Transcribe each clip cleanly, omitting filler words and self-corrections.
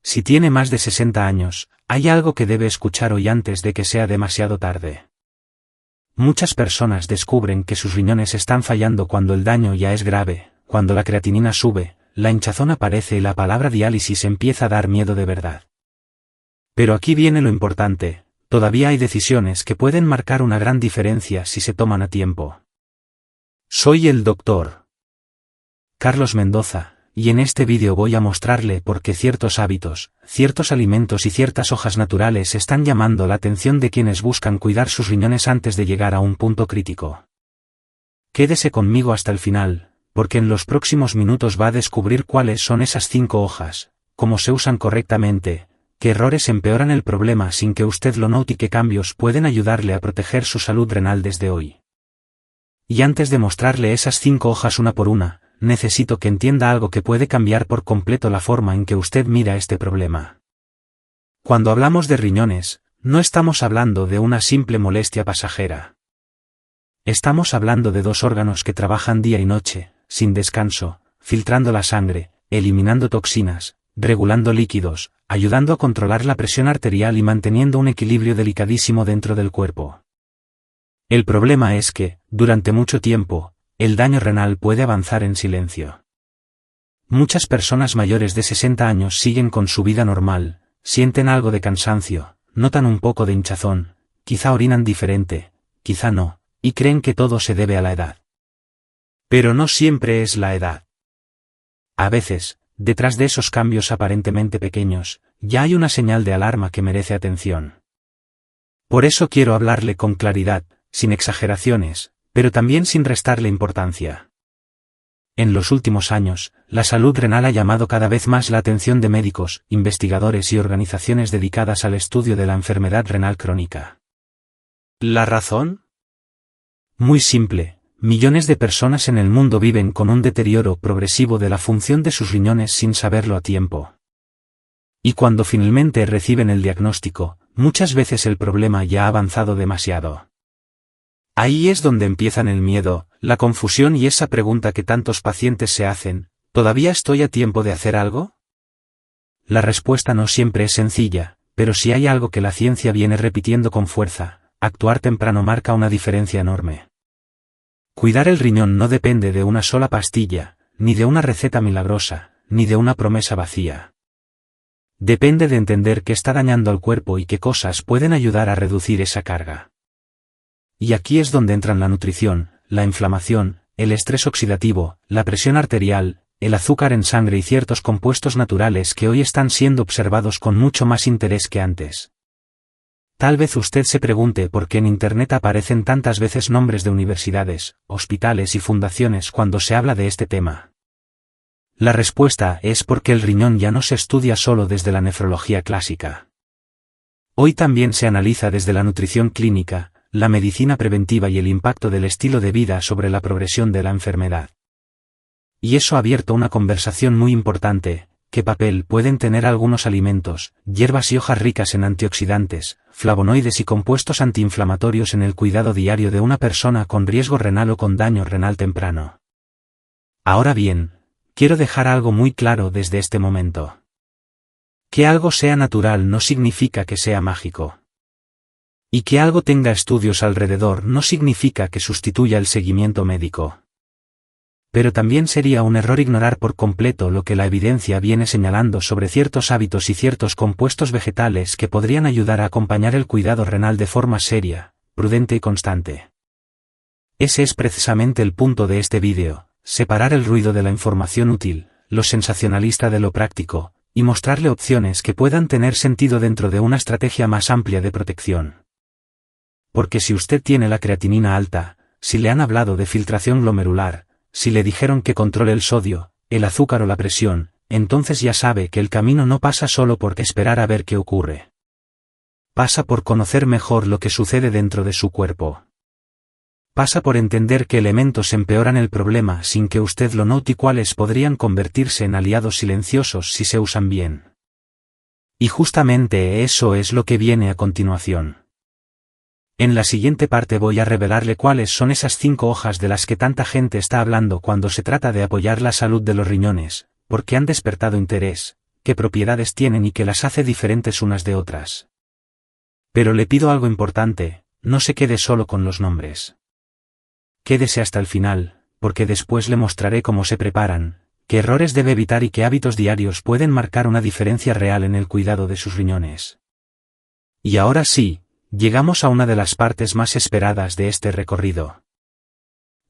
Si tiene más de 60 años, hay algo que debe escuchar hoy antes de que sea demasiado tarde. Muchas personas descubren que sus riñones están fallando cuando el daño ya es grave, cuando la creatinina sube, la hinchazón aparece y la palabra diálisis empieza a dar miedo de verdad. Pero aquí viene lo importante, todavía hay decisiones que pueden marcar una gran diferencia si se toman a tiempo. Soy el Dr. Carlos Mendoza, y en este vídeo voy a mostrarle por qué ciertos hábitos, ciertos alimentos y ciertas hojas naturales están llamando la atención de quienes buscan cuidar sus riñones antes de llegar a un punto crítico. Quédese conmigo hasta el final, porque en los próximos minutos va a descubrir cuáles son esas 5 hojas, cómo se usan correctamente, qué errores empeoran el problema sin que usted lo note y qué cambios pueden ayudarle a proteger su salud renal desde hoy. Y antes de mostrarle esas 5 hojas una por una, necesito que entienda algo que puede cambiar por completo la forma en que usted mira este problema. Cuando hablamos de riñones, no estamos hablando de una simple molestia pasajera. Estamos hablando de 2 órganos que trabajan día y noche, sin descanso, filtrando la sangre, eliminando toxinas, regulando líquidos, ayudando a controlar la presión arterial y manteniendo un equilibrio delicadísimo dentro del cuerpo. El problema es que, durante mucho tiempo, el daño renal puede avanzar en silencio. Muchas personas mayores de 60 años siguen con su vida normal, sienten algo de cansancio, notan un poco de hinchazón, quizá orinan diferente, quizá no, y creen que todo se debe a la edad. Pero no siempre es la edad. A veces, detrás de esos cambios aparentemente pequeños, ya hay una señal de alarma que merece atención. Por eso quiero hablarle con claridad, sin exageraciones, pero también sin restarle importancia. En los últimos años, la salud renal ha llamado cada vez más la atención de médicos, investigadores y organizaciones dedicadas al estudio de la enfermedad renal crónica. ¿La razón? Muy simple, millones de personas en el mundo viven con un deterioro progresivo de la función de sus riñones sin saberlo a tiempo. Y cuando finalmente reciben el diagnóstico, muchas veces el problema ya ha avanzado demasiado. Ahí es donde empiezan el miedo, la confusión y esa pregunta que tantos pacientes se hacen, ¿todavía estoy a tiempo de hacer algo? La respuesta no siempre es sencilla, pero si hay algo que la ciencia viene repitiendo con fuerza, actuar temprano marca una diferencia enorme. Cuidar el riñón no depende de una sola pastilla, ni de una receta milagrosa, ni de una promesa vacía. Depende de entender qué está dañando al cuerpo y qué cosas pueden ayudar a reducir esa carga. Y aquí es donde entran la nutrición, la inflamación, el estrés oxidativo, la presión arterial, el azúcar en sangre y ciertos compuestos naturales que hoy están siendo observados con mucho más interés que antes. Tal vez usted se pregunte por qué en Internet aparecen tantas veces nombres de universidades, hospitales y fundaciones cuando se habla de este tema. La respuesta es porque el riñón ya no se estudia solo desde la nefrología clásica. Hoy también se analiza desde la nutrición clínica, la medicina preventiva y el impacto del estilo de vida sobre la progresión de la enfermedad. Y eso ha abierto una conversación muy importante: ¿qué papel pueden tener algunos alimentos, hierbas y hojas ricas en antioxidantes, flavonoides y compuestos antiinflamatorios en el cuidado diario de una persona con riesgo renal o con daño renal temprano? Ahora bien, quiero dejar algo muy claro desde este momento. Que algo sea natural no significa que sea mágico. Y que algo tenga estudios alrededor no significa que sustituya el seguimiento médico. Pero también sería un error ignorar por completo lo que la evidencia viene señalando sobre ciertos hábitos y ciertos compuestos vegetales que podrían ayudar a acompañar el cuidado renal de forma seria, prudente y constante. Ese es precisamente el punto de este vídeo: separar el ruido de la información útil, lo sensacionalista de lo práctico, y mostrarle opciones que puedan tener sentido dentro de una estrategia más amplia de protección. Porque si usted tiene la creatinina alta, si le han hablado de filtración glomerular, si le dijeron que controle el sodio, el azúcar o la presión, entonces ya sabe que el camino no pasa solo por esperar a ver qué ocurre. Pasa por conocer mejor lo que sucede dentro de su cuerpo. Pasa por entender qué elementos empeoran el problema sin que usted lo note y cuáles podrían convertirse en aliados silenciosos si se usan bien. Y justamente eso es lo que viene a continuación. En la siguiente parte voy a revelarle cuáles son esas 5 hojas de las que tanta gente está hablando cuando se trata de apoyar la salud de los riñones, por qué han despertado interés, qué propiedades tienen y qué las hace diferentes unas de otras. Pero le pido algo importante, no se quede solo con los nombres. Quédese hasta el final, porque después le mostraré cómo se preparan, qué errores debe evitar y qué hábitos diarios pueden marcar una diferencia real en el cuidado de sus riñones. Y ahora sí, llegamos a una de las partes más esperadas de este recorrido.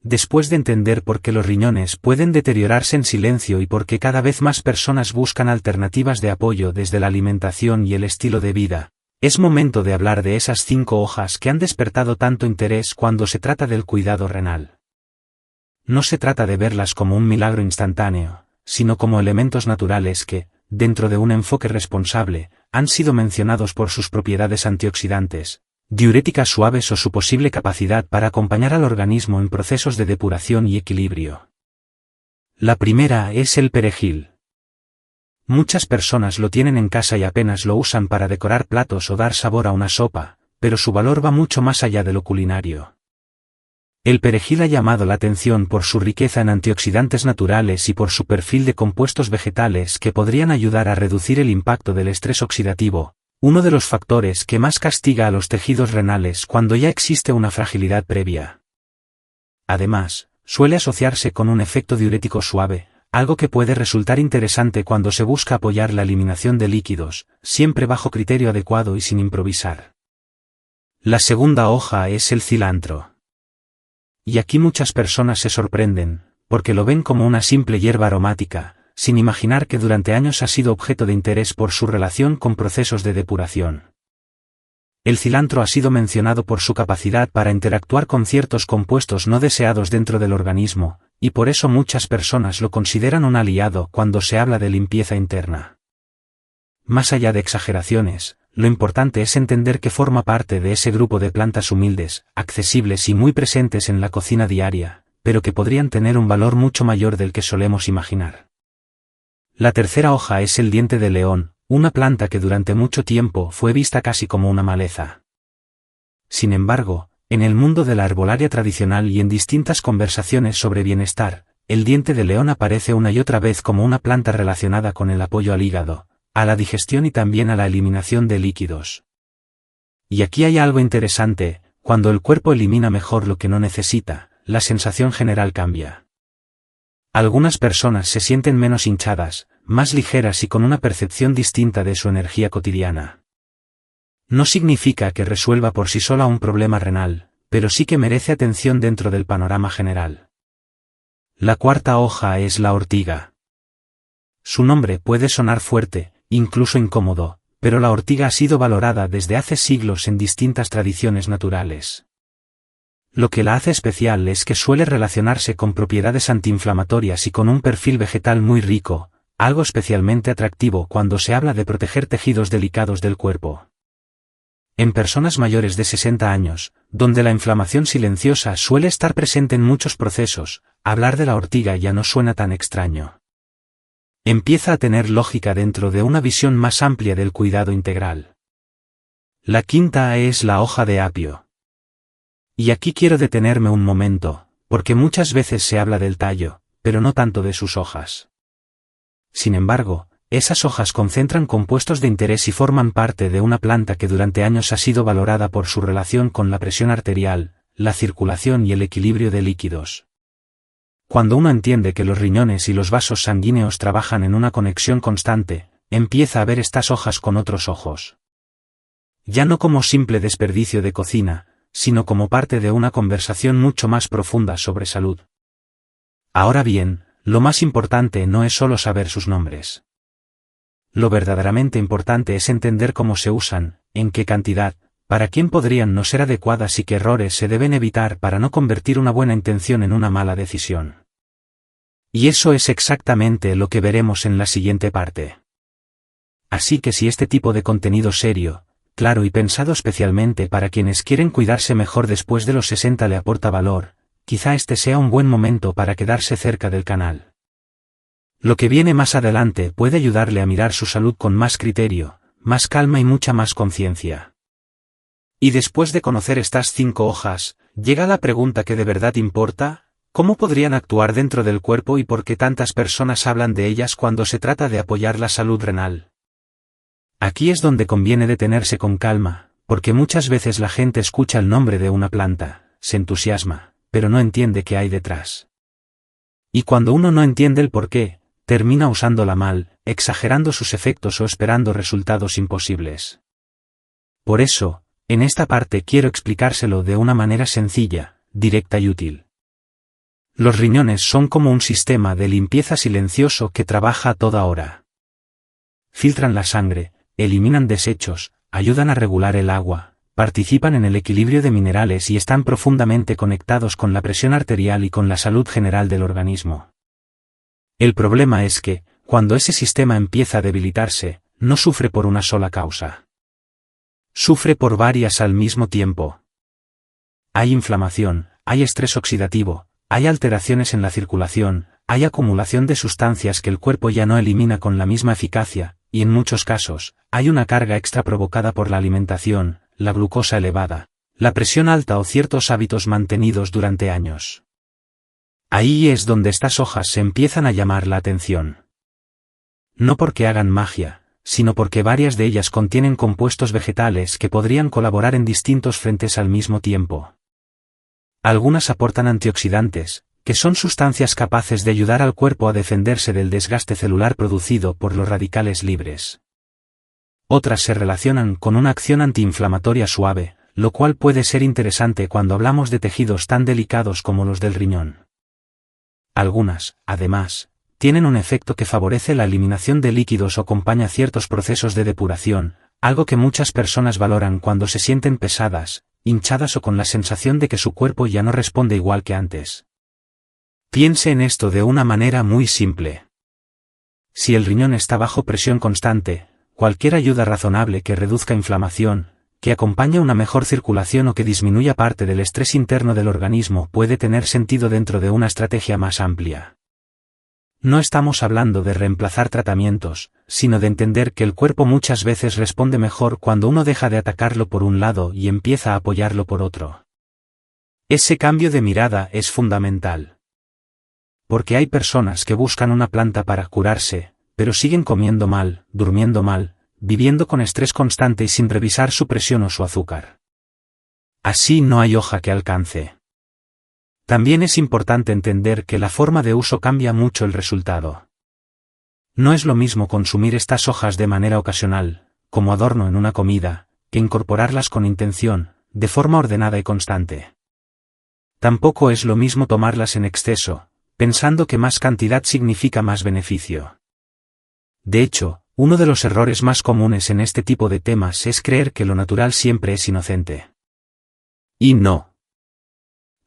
Después de entender por qué los riñones pueden deteriorarse en silencio y por qué cada vez más personas buscan alternativas de apoyo desde la alimentación y el estilo de vida, es momento de hablar de esas 5 hojas que han despertado tanto interés cuando se trata del cuidado renal. No se trata de verlas como un milagro instantáneo, sino como elementos naturales que, dentro de un enfoque responsable, han sido mencionados por sus propiedades antioxidantes, diuréticas suaves o su posible capacidad para acompañar al organismo en procesos de depuración y equilibrio. La primera es el perejil. Muchas personas lo tienen en casa y apenas lo usan para decorar platos o dar sabor a una sopa, pero su valor va mucho más allá de lo culinario. El perejil ha llamado la atención por su riqueza en antioxidantes naturales y por su perfil de compuestos vegetales que podrían ayudar a reducir el impacto del estrés oxidativo, uno de los factores que más castiga a los tejidos renales cuando ya existe una fragilidad previa. Además, suele asociarse con un efecto diurético suave, algo que puede resultar interesante cuando se busca apoyar la eliminación de líquidos, siempre bajo criterio adecuado y sin improvisar. La segunda hoja es el cilantro. Y aquí muchas personas se sorprenden, porque lo ven como una simple hierba aromática, sin imaginar que durante años ha sido objeto de interés por su relación con procesos de depuración. El cilantro ha sido mencionado por su capacidad para interactuar con ciertos compuestos no deseados dentro del organismo, y por eso muchas personas lo consideran un aliado cuando se habla de limpieza interna. Más allá de exageraciones, lo importante es entender que forma parte de ese grupo de plantas humildes, accesibles y muy presentes en la cocina diaria, pero que podrían tener un valor mucho mayor del que solemos imaginar. La tercera hoja es el diente de león, una planta que durante mucho tiempo fue vista casi como una maleza. Sin embargo, en el mundo de la herbolaria tradicional y en distintas conversaciones sobre bienestar, el diente de león aparece una y otra vez como una planta relacionada con el apoyo al hígado, a la digestión y también a la eliminación de líquidos. Y aquí hay algo interesante, cuando el cuerpo elimina mejor lo que no necesita, la sensación general cambia. Algunas personas se sienten menos hinchadas, más ligeras y con una percepción distinta de su energía cotidiana. No significa que resuelva por sí sola un problema renal, pero sí que merece atención dentro del panorama general. La cuarta hoja es la ortiga. Su nombre puede sonar fuerte, incluso incómodo, pero la ortiga ha sido valorada desde hace siglos en distintas tradiciones naturales. Lo que la hace especial es que suele relacionarse con propiedades antiinflamatorias y con un perfil vegetal muy rico, algo especialmente atractivo cuando se habla de proteger tejidos delicados del cuerpo. En personas mayores de 60 años, donde la inflamación silenciosa suele estar presente en muchos procesos, hablar de la ortiga ya no suena tan extraño. Empieza a tener lógica dentro de una visión más amplia del cuidado integral. La quinta es la hoja de apio. Y aquí quiero detenerme un momento, porque muchas veces se habla del tallo, pero no tanto de sus hojas. Sin embargo, esas hojas concentran compuestos de interés y forman parte de una planta que durante años ha sido valorada por su relación con la presión arterial, la circulación y el equilibrio de líquidos. Cuando uno entiende que los riñones y los vasos sanguíneos trabajan en una conexión constante, empieza a ver estas hojas con otros ojos. Ya no como simple desperdicio de cocina, sino como parte de una conversación mucho más profunda sobre salud. Ahora bien, lo más importante no es solo saber sus nombres. Lo verdaderamente importante es entender cómo se usan, en qué cantidad, para quién podrían no ser adecuadas y qué errores se deben evitar para no convertir una buena intención en una mala decisión. Y eso es exactamente lo que veremos en la siguiente parte. Así que si este tipo de contenido serio, claro y pensado especialmente para quienes quieren cuidarse mejor después de los 60 le aporta valor, quizá este sea un buen momento para quedarse cerca del canal. Lo que viene más adelante puede ayudarle a mirar su salud con más criterio, más calma y mucha más conciencia. Y después de conocer estas 5 hojas, llega la pregunta que de verdad importa: ¿Cómo podrían actuar dentro del cuerpo y por qué tantas personas hablan de ellas cuando se trata de apoyar la salud renal? Aquí es donde conviene detenerse con calma, porque muchas veces la gente escucha el nombre de una planta, se entusiasma, pero no entiende qué hay detrás. Y cuando uno no entiende el por qué, termina usándola mal, exagerando sus efectos o esperando resultados imposibles. Por eso, en esta parte quiero explicárselo de una manera sencilla, directa y útil. Los riñones son como un sistema de limpieza silencioso que trabaja a toda hora. Filtran la sangre, eliminan desechos, ayudan a regular el agua, participan en el equilibrio de minerales y están profundamente conectados con la presión arterial y con la salud general del organismo. El problema es que, cuando ese sistema empieza a debilitarse, no sufre por una sola causa. Sufre por varias al mismo tiempo. Hay inflamación, hay estrés oxidativo, hay alteraciones en la circulación, hay acumulación de sustancias que el cuerpo ya no elimina con la misma eficacia, y en muchos casos, hay una carga extra provocada por la alimentación, la glucosa elevada, la presión alta o ciertos hábitos mantenidos durante años. Ahí es donde estas hojas se empiezan a llamar la atención. No porque hagan magia, sino porque varias de ellas contienen compuestos vegetales que podrían colaborar en distintos frentes al mismo tiempo. Algunas aportan antioxidantes, que son sustancias capaces de ayudar al cuerpo a defenderse del desgaste celular producido por los radicales libres. Otras se relacionan con una acción antiinflamatoria suave, lo cual puede ser interesante cuando hablamos de tejidos tan delicados como los del riñón. Algunas, además, tienen un efecto que favorece la eliminación de líquidos o acompaña ciertos procesos de depuración, algo que muchas personas valoran cuando se sienten pesadas, hinchadas o con la sensación de que su cuerpo ya no responde igual que antes. Piense en esto de una manera muy simple. Si el riñón está bajo presión constante, cualquier ayuda razonable que reduzca inflamación, que acompañe una mejor circulación o que disminuya parte del estrés interno del organismo puede tener sentido dentro de una estrategia más amplia. No estamos hablando de reemplazar tratamientos, sino de entender que el cuerpo muchas veces responde mejor cuando uno deja de atacarlo por un lado y empieza a apoyarlo por otro. Ese cambio de mirada es fundamental. Porque hay personas que buscan una planta para curarse, pero siguen comiendo mal, durmiendo mal, viviendo con estrés constante y sin revisar su presión o su azúcar. Así no hay hoja que alcance. También es importante entender que la forma de uso cambia mucho el resultado. No es lo mismo consumir estas hojas de manera ocasional, como adorno en una comida, que incorporarlas con intención, de forma ordenada y constante. Tampoco es lo mismo tomarlas en exceso, pensando que más cantidad significa más beneficio. De hecho, uno de los errores más comunes en este tipo de temas es creer que lo natural siempre es inocente. Y no.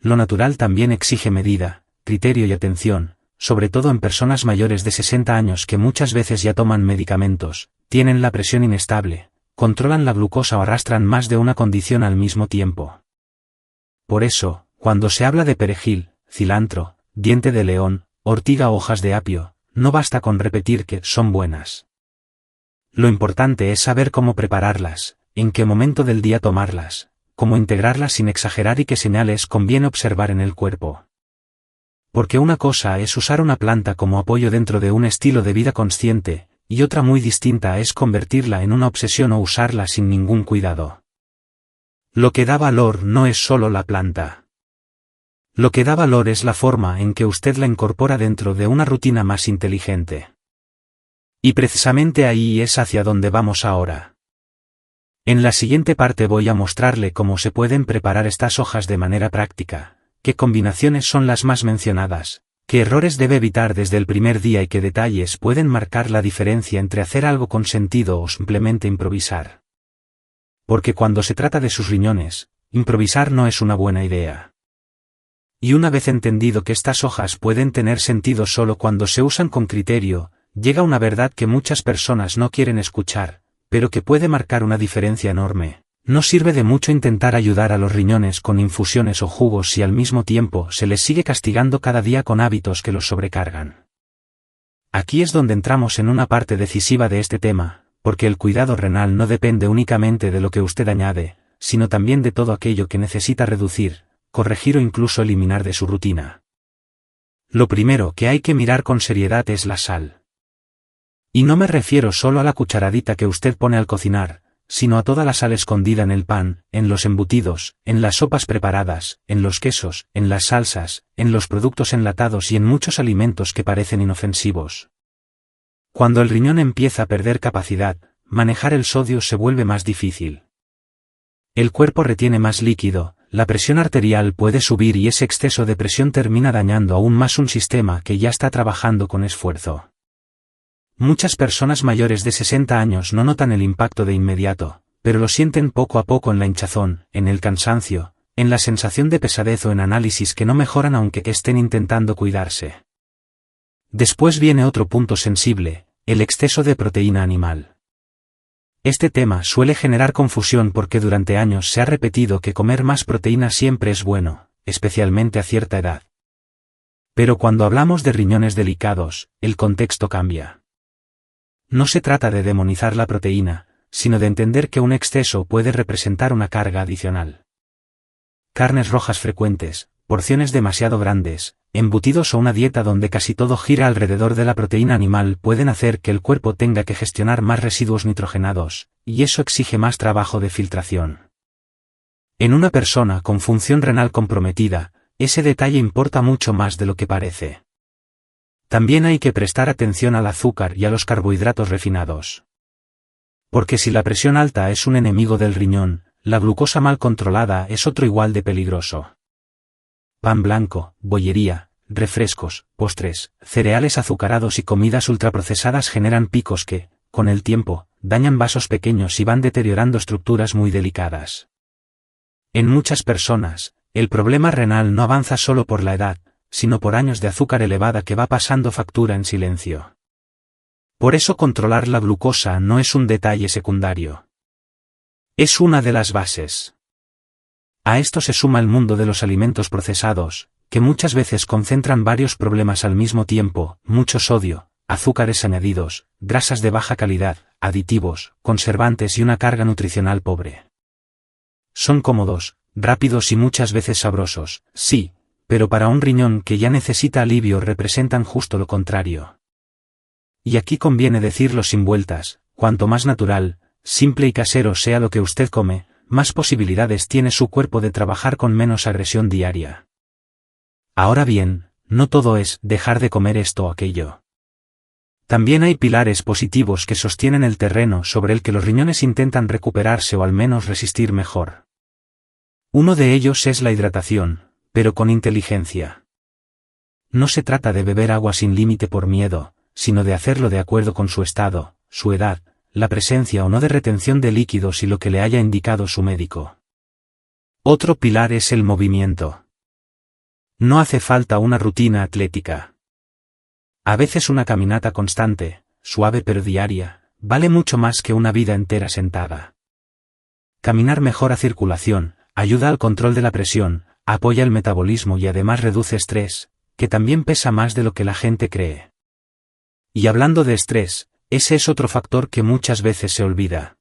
Lo natural también exige medida, criterio y atención, sobre todo en personas mayores de 60 años que muchas veces ya toman medicamentos, tienen la presión inestable, controlan la glucosa o arrastran más de una condición al mismo tiempo. Por eso, cuando se habla de perejil, cilantro, diente de león, ortiga o hojas de apio, no basta con repetir que son buenas. Lo importante es saber cómo prepararlas, en qué momento del día tomarlas, cómo integrarlas sin exagerar y qué señales conviene observar en el cuerpo. Porque una cosa es usar una planta como apoyo dentro de un estilo de vida consciente, y otra muy distinta es convertirla en una obsesión o usarla sin ningún cuidado. Lo que da valor no es solo la planta. Lo que da valor es la forma en que usted la incorpora dentro de una rutina más inteligente. Y precisamente ahí es hacia donde vamos ahora. En la siguiente parte voy a mostrarle cómo se pueden preparar estas hojas de manera práctica, qué combinaciones son las más mencionadas, qué errores debe evitar desde el primer día y qué detalles pueden marcar la diferencia entre hacer algo con sentido o simplemente improvisar. Porque cuando se trata de sus riñones, improvisar no es una buena idea. Y una vez entendido que estas hojas pueden tener sentido solo cuando se usan con criterio, llega una verdad que muchas personas no quieren escuchar, pero que puede marcar una diferencia enorme. No sirve de mucho intentar ayudar a los riñones con infusiones o jugos si al mismo tiempo se les sigue castigando cada día con hábitos que los sobrecargan. Aquí es donde entramos en una parte decisiva de este tema, porque el cuidado renal no depende únicamente de lo que usted añade, sino también de todo aquello que necesita reducir, corregir o incluso eliminar de su rutina. Lo primero que hay que mirar con seriedad es la sal. Y no me refiero solo a la cucharadita que usted pone al cocinar, sino a toda la sal escondida en el pan, en los embutidos, en las sopas preparadas, en los quesos, en las salsas, en los productos enlatados y en muchos alimentos que parecen inofensivos. Cuando el riñón empieza a perder capacidad, manejar el sodio se vuelve más difícil. El cuerpo retiene más líquido, la presión arterial puede subir y ese exceso de presión termina dañando aún más un sistema que ya está trabajando con esfuerzo. Muchas personas mayores de 60 años no notan el impacto de inmediato, pero lo sienten poco a poco en la hinchazón, en el cansancio, en la sensación de pesadez o en análisis que no mejoran aunque estén intentando cuidarse. Después viene otro punto sensible, el exceso de proteína animal. Este tema suele generar confusión porque durante años se ha repetido que comer más proteína siempre es bueno, especialmente a cierta edad. Pero cuando hablamos de riñones delicados, el contexto cambia. No se trata de demonizar la proteína, sino de entender que un exceso puede representar una carga adicional. Carnes rojas frecuentes, porciones demasiado grandes, embutidos o una dieta donde casi todo gira alrededor de la proteína animal pueden hacer que el cuerpo tenga que gestionar más residuos nitrogenados, y eso exige más trabajo de filtración. En una persona con función renal comprometida, ese detalle importa mucho más de lo que parece. También hay que prestar atención al azúcar y a los carbohidratos refinados. Porque si la presión alta es un enemigo del riñón, la glucosa mal controlada es otro igual de peligroso. Pan blanco, bollería, refrescos, postres, cereales azucarados y comidas ultraprocesadas generan picos que, con el tiempo, dañan vasos pequeños y van deteriorando estructuras muy delicadas. En muchas personas, el problema renal no avanza solo por la edad, sino por años de azúcar elevada que va pasando factura en silencio. Por eso controlar la glucosa no es un detalle secundario. Es una de las bases. A esto se suma el mundo de los alimentos procesados, que muchas veces concentran varios problemas al mismo tiempo: mucho sodio, azúcares añadidos, grasas de baja calidad, aditivos, conservantes y una carga nutricional pobre. Son cómodos, rápidos y muchas veces sabrosos, sí, pero para un riñón que ya necesita alivio representan justo lo contrario. Y aquí conviene decirlo sin vueltas: cuanto más natural, simple y casero sea lo que usted come, más posibilidades tiene su cuerpo de trabajar con menos agresión diaria. Ahora bien, no todo es dejar de comer esto o aquello. También hay pilares positivos que sostienen el terreno sobre el que los riñones intentan recuperarse o al menos resistir mejor. Uno de ellos es la hidratación, pero con inteligencia. No se trata de beber agua sin límite por miedo, sino de hacerlo de acuerdo con su estado, su edad, la presencia o no de retención de líquidos y lo que le haya indicado su médico. Otro pilar es el movimiento. No hace falta una rutina atlética. A veces una caminata constante, suave pero diaria, vale mucho más que una vida entera sentada. Caminar mejora circulación, ayuda al control de la presión, apoya el metabolismo y además reduce estrés, que también pesa más de lo que la gente cree. Y hablando de estrés, ese es otro factor que muchas veces se olvida.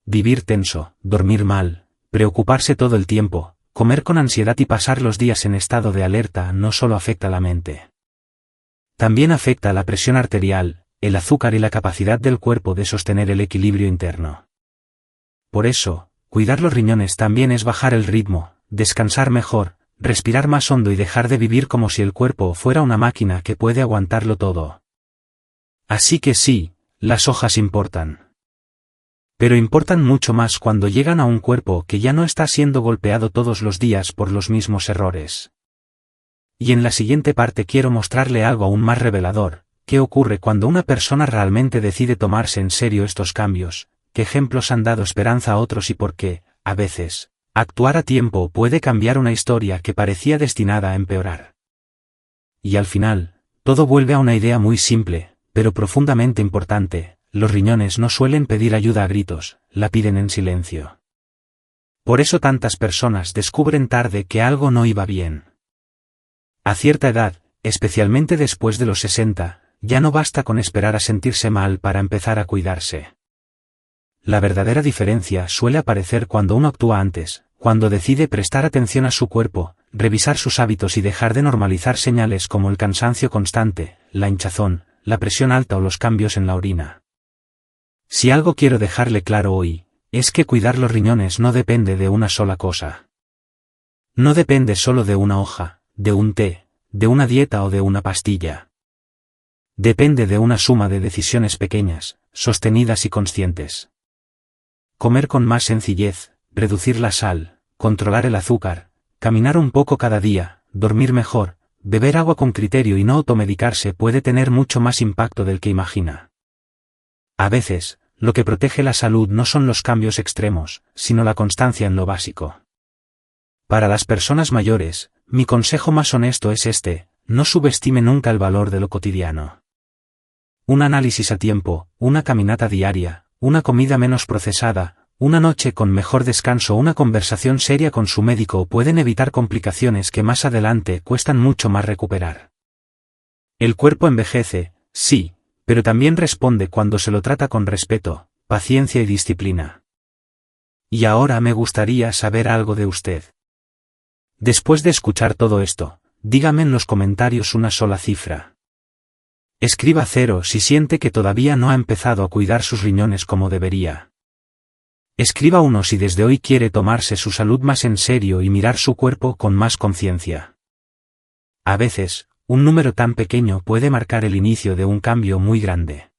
Vivir tenso, dormir mal, preocuparse todo el tiempo, comer con ansiedad y pasar los días en estado de alerta no solo afecta a la mente. También afecta a la presión arterial, el azúcar y la capacidad del cuerpo de sostener el equilibrio interno. Por eso, cuidar los riñones también es bajar el ritmo, descansar mejor, respirar más hondo y dejar de vivir como si el cuerpo fuera una máquina que puede aguantarlo todo. Así que sí, las hojas importan. Pero importan mucho más cuando llegan a un cuerpo que ya no está siendo golpeado todos los días por los mismos errores. Y en la siguiente parte quiero mostrarle algo aún más revelador: qué ocurre cuando una persona realmente decide tomarse en serio estos cambios, qué ejemplos han dado esperanza a otros y por qué, a veces, actuar a tiempo puede cambiar una historia que parecía destinada a empeorar. Y al final, todo vuelve a una idea muy simple, pero profundamente importante: los riñones no suelen pedir ayuda a gritos, la piden en silencio. Por eso tantas personas descubren tarde que algo no iba bien. A cierta edad, especialmente después de los 60, ya no basta con esperar a sentirse mal para empezar a cuidarse. La verdadera diferencia suele aparecer cuando uno actúa antes, cuando decide prestar atención a su cuerpo, revisar sus hábitos y dejar de normalizar señales como el cansancio constante, la hinchazón, la presión alta o los cambios en la orina. Si algo quiero dejarle claro hoy, es que cuidar los riñones no depende de una sola cosa. No depende solo de una hoja, de un té, de una dieta o de una pastilla. Depende de una suma de decisiones pequeñas, sostenidas y conscientes. Comer con más sencillez, reducir la sal, controlar el azúcar, caminar un poco cada día, dormir mejor, beber agua con criterio y no automedicarse puede tener mucho más impacto del que imagina. A veces, lo que protege la salud no son los cambios extremos, sino la constancia en lo básico. Para las personas mayores, mi consejo más honesto es este: no subestime nunca el valor de lo cotidiano. Un análisis a tiempo, una caminata diaria, una comida menos procesada, una noche con mejor descanso o una conversación seria con su médico pueden evitar complicaciones que más adelante cuestan mucho más recuperar. El cuerpo envejece, sí, pero también responde cuando se lo trata con respeto, paciencia y disciplina. Y ahora me gustaría saber algo de usted. Después de escuchar todo esto, dígame en los comentarios una sola cifra. Escriba 0 si siente que todavía no ha empezado a cuidar sus riñones como debería. Escriba 1 si desde hoy quiere tomarse su salud más en serio y mirar su cuerpo con más conciencia. A veces, un número tan pequeño puede marcar el inicio de un cambio muy grande.